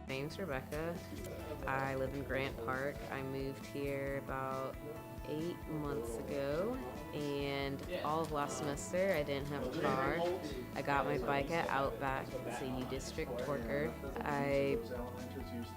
My name's Rebecca. I live in Grant Park. I moved here about 8 months ago, and all of last semester I didn't have a car. I got my bike at Outback. It's a U District Torker. I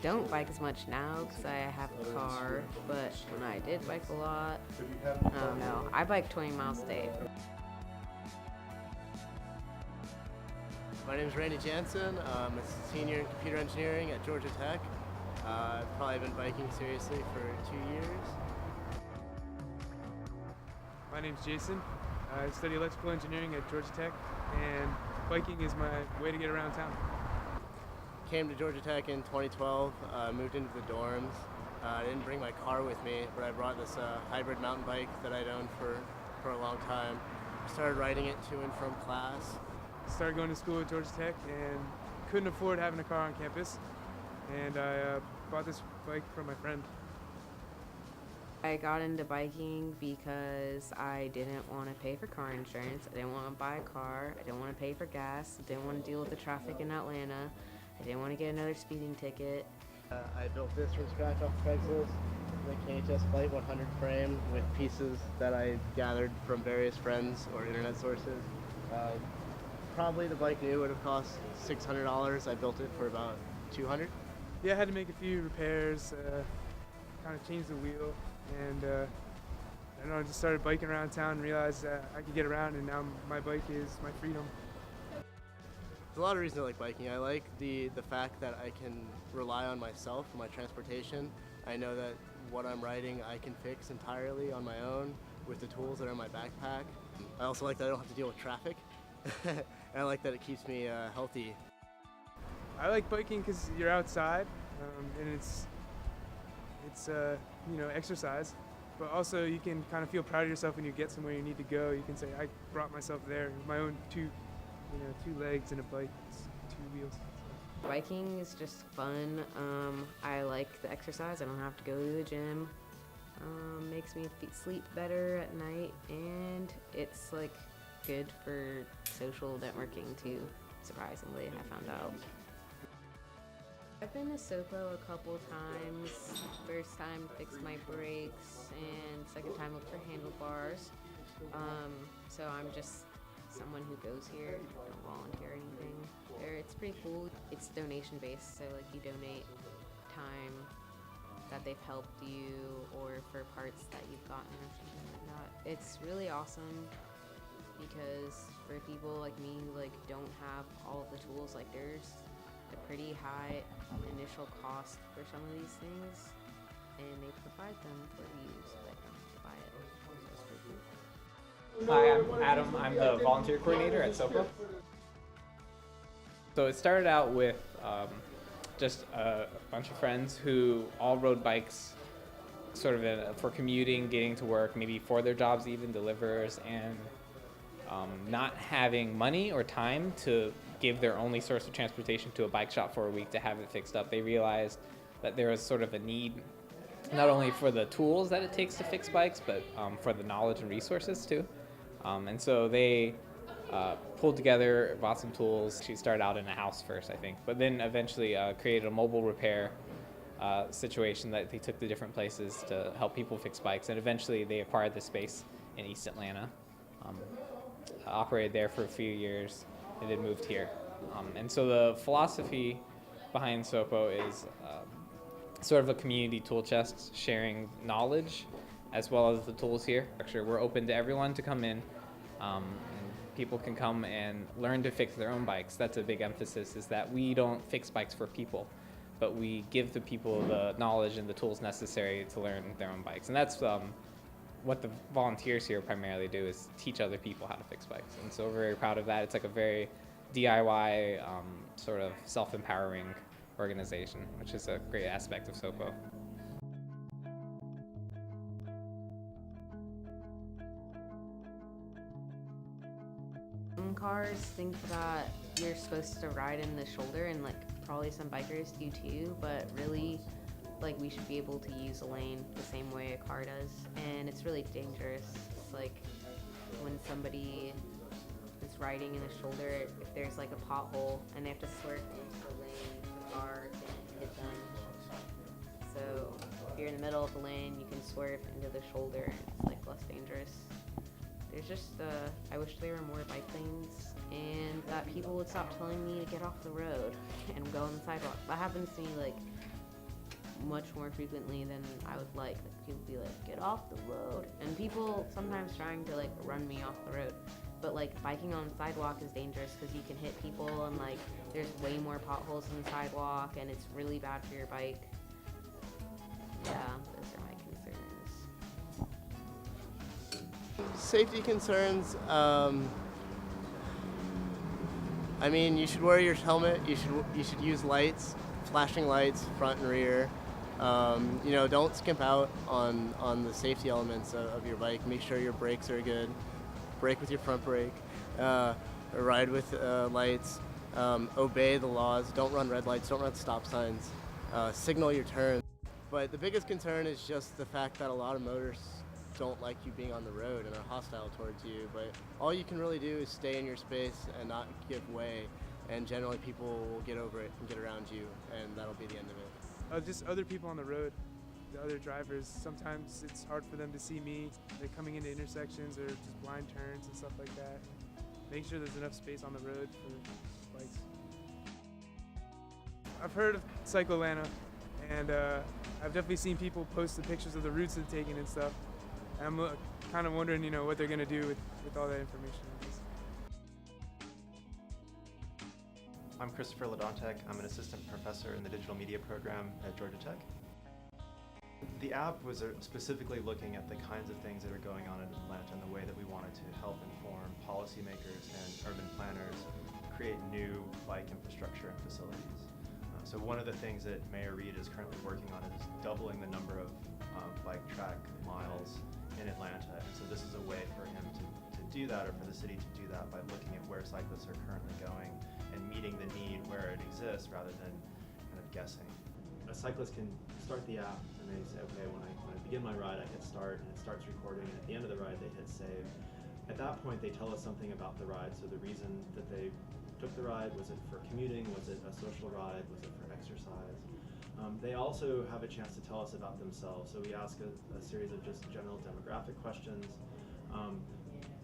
don't bike as much now because I have a car, but when I did bike a lot, I don't know. I bike 20 miles a day. My name is Randy Jansen. I'm a senior in computer engineering at Georgia Tech. I've probably been biking seriously for 2 years. My name's Jason. I study electrical engineering at Georgia Tech, and biking is my way to get around town. Came to Georgia Tech in 2012, moved into the dorms. I didn't bring my car with me, but I brought this hybrid mountain bike that I'd owned for a long time. Started riding it to and from class. Started going to school at Georgia Tech and couldn't afford having a car on campus, and I bought this bike from my friend. I got into biking because I didn't want to pay for car insurance. I didn't want to buy a car. I didn't want to pay for gas. I didn't want to deal with the traffic in Atlanta. I didn't want to get another speeding ticket. I built this from scratch off Craigslist, the KHS Flight 100 frame with pieces that I gathered from various friends or internet sources. Probably the bike new would have cost $600. I built it for about $200. Yeah, I had to make a few repairs, kind of change the wheel, and I don't know, I just started biking around town and realized that I could get around, and now my bike is my freedom. There's a lot of reasons I like biking. I like the fact that I can rely on myself for my transportation. I know that what I'm riding I can fix entirely on my own with the tools that are in my backpack. I also like that I don't have to deal with traffic. And I like that it keeps me healthy. I like biking because you're outside, and it's exercise, but also you can kind of feel proud of yourself when you get somewhere you need to go. You can say, I brought myself there with my own two legs and a bike. It's 2 wheels. Biking is just fun. I like the exercise. I don't have to go to the gym. Makes me sleep better at night, and it's like good for social networking too, surprisingly, I found out. I've been to Sopo a couple times. First time fixed my brakes, and second time looked for handlebars. So I'm just someone who goes here, don't volunteer or anything. It's pretty cool. It's donation based, so like you donate time that they've helped you or for parts that you've gotten or something like that. It's really awesome because for people like me who like don't have all of the tools, like there's a pretty high initial cost for some of these things, and they provide them for you so that you don't have to buy it. So it's pretty cool. Hi, I'm Adam. I'm the volunteer coordinator at SOPA. So it started out with just a bunch of friends who all rode bikes sort of for commuting, getting to work, maybe for their jobs, even deliverers, and not having money or time to give their only source of transportation to a bike shop for a week to have it fixed up. They realized that there was sort of a need not only for the tools that it takes to fix bikes, but for the knowledge and resources too. And so they pulled together, bought some tools. She started out in a house first, I think, but then eventually created a mobile repair situation that they took to different places to help people fix bikes. And eventually they acquired the space in East Atlanta. Operated there for a few years and then moved here. And so the philosophy behind SOPO is sort of a community tool chest, sharing knowledge as well as the tools here. We're open to everyone to come in, and people can come and learn to fix their own bikes. That's a big emphasis, is that we don't fix bikes for people, but we give the people the knowledge and the tools necessary to learn their own bikes. And that's what the volunteers here primarily do, is teach other people how to fix bikes. And so we're very proud of that. It's like a very DIY, sort of self-empowering organization, which is a great aspect of SOPO. Some cars think that you're supposed to ride in the shoulder, and like probably some bikers do too, but really like we should be able to use a lane the same way a car does, and it's really dangerous. It's like when somebody is riding in the shoulder, if there's like a pothole and they have to swerve into the lane, the car can so if you're in the middle of the lane, you can swerve into the shoulder, and it's like less dangerous. There's just, I wish there were more bike lanes, and that people would stop telling me to get off the road and go on the sidewalk. That happens to me like much more frequently than I would like. People be like, get off the road, and people sometimes trying to like run me off the road. But like biking on the sidewalk is dangerous because you can hit people, and like there's way more potholes in the sidewalk, and it's really bad for your bike. Yeah, those are my concerns. Safety concerns. I mean, you should wear your helmet. You should use lights, flashing lights, front and rear. You know, don't skimp out on the safety elements of your bike. Make sure your brakes are good. Brake with your front brake. Ride with lights. Obey the laws. Don't run red lights. Don't run stop signs. Signal your turn. But the biggest concern is just the fact that a lot of motorists don't like you being on the road and are hostile towards you. But all you can really do is stay in your space and not give way. And generally people will get over it and get around you, and that'll be the end of it. Just other people on the road, the other drivers. Sometimes it's hard for them to see me. They're coming into intersections or just blind turns and stuff like that. Make sure there's enough space on the road for bikes. I've heard of Cycle Atlanta, and I've definitely seen people post the pictures of the routes they've taken and stuff. And I'm kind of wondering, you know, what they're gonna do with all that information. I'm Christopher Ladontek. I'm an assistant professor in the digital media program at Georgia Tech. The app was specifically looking at the kinds of things that are going on in Atlanta and the way that we wanted to help inform policymakers and urban planners create new bike infrastructure and facilities. So one of the things that Mayor Reed is currently working on is doubling the number of bike track miles in Atlanta. And so this is a way for him to do that, or for the city to do that, by looking at where cyclists are currently going and meeting the need where it exists rather than kind of guessing. A cyclist can start the app and they say, okay, when I begin my ride, I hit start and it starts recording, and at the end of the ride they hit save. At that point they tell us something about the ride, so the reason that they took the ride, was it for commuting, was it a social ride, was it for exercise? They also have a chance to tell us about themselves, so we ask a series of just general demographic questions,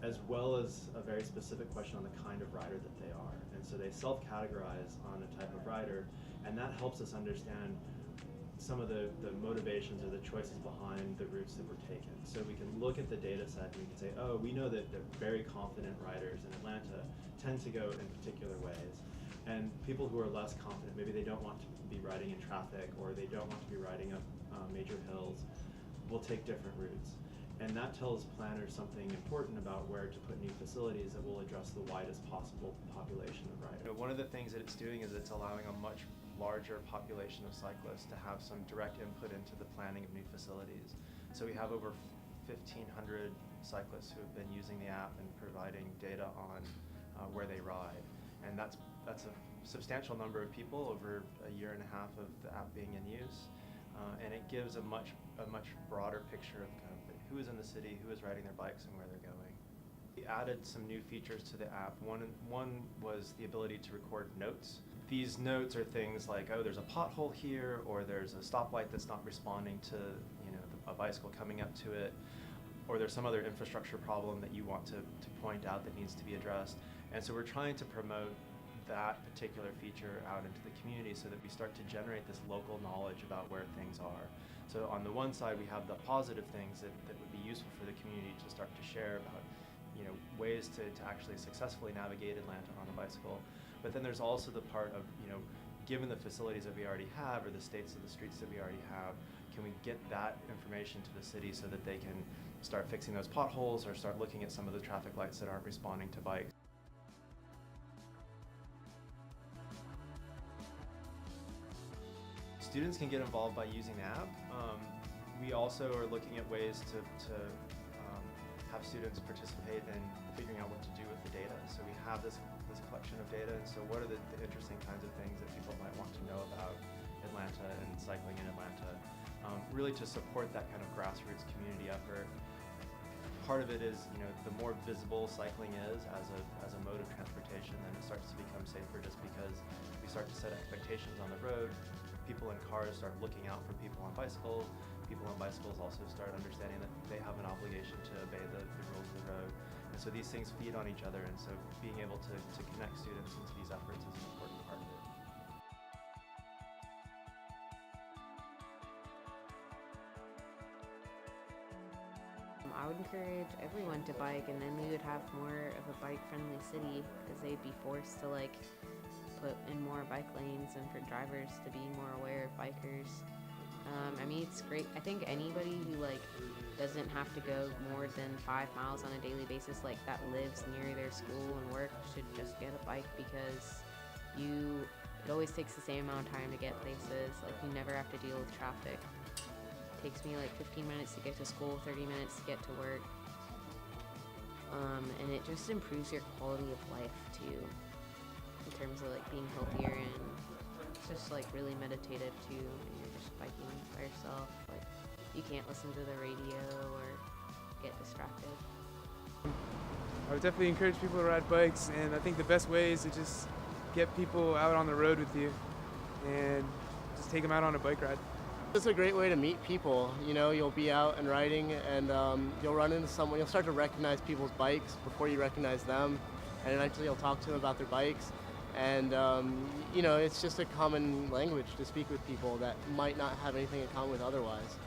as well as a very specific question on the kind of rider that they are. And so they self-categorize on a type of rider, and that helps us understand some of the motivations or the choices behind the routes that were taken. So we can look at the data set and we can say, oh, we know that the very confident riders in Atlanta tend to go in particular ways. And people who are less confident, maybe they don't want to be riding in traffic, or they don't want to be riding up major hills, will take different routes. And that tells planners something important about where to put new facilities that will address the widest possible population of riders. One of the things that it's doing is it's allowing a much larger population of cyclists to have some direct input into the planning of new facilities. So we have over 1,500 cyclists who have been using the app and providing data on where they ride. And that's a substantial number of people over a year and a half of the app being in use. And it gives a much broader picture of kind of who is in the city, who is riding their bikes, and where they're going. We added some new features to the app. One was the ability to record notes. These notes are things like, oh, there's a pothole here, or there's a stoplight that's not responding to, you know, a bicycle coming up to it, or there's some other infrastructure problem that you want to point out that needs to be addressed. And so we're trying to promote that particular feature out into the community so that we start to generate this local knowledge about where things are. So on the one side, we have the positive things that would be useful for the community to start to share about, you know, ways to actually successfully navigate Atlanta on a bicycle. But then there's also the part of, you know, given the facilities that we already have, or the states of the streets that we already have, can we get that information to the city so that they can start fixing those potholes or start looking at some of the traffic lights that aren't responding to bikes. Students can get involved by using the app. We also are looking at ways to have students participate in figuring out what to do with the data. So we have this collection of data, and so what are the interesting kinds of things that people might want to know about Atlanta and cycling in Atlanta, really to support that kind of grassroots community effort. Part of it is, you know, the more visible cycling is as a mode of transportation, then it starts to become safer, just because we start to set expectations on the road people in cars start looking out for people on bicycles. People on bicycles also start understanding that they have an obligation to obey the rules of the road. And so these things feed on each other, and so being able to connect students into these efforts is an important part of it. I would encourage everyone to bike, and then we would have more of a bike-friendly city because they'd be forced to like put in more bike lanes and for drivers to be more aware of bikers. I mean, it's great. I think anybody who like doesn't have to go more than 5 miles on a daily basis, like that lives near their school and work, should just get a bike because it always takes the same amount of time to get places. Like you never have to deal with traffic. It takes me like 15 minutes to get to school, 30 minutes to get to work. And it just improves your quality of life too, in terms of like being healthier, and it's just like really meditative too when you're just biking by yourself. Like you can't listen to the radio or get distracted. I would definitely encourage people to ride bikes, and I think the best way is to just get people out on the road with you and just take them out on a bike ride. It's a great way to meet people. You know, you'll be out and riding, and you'll run into someone. You'll start to recognize people's bikes before you recognize them, and eventually you'll talk to them about their bikes. And you know, it's just a common language to speak with people that might not have anything in common with otherwise.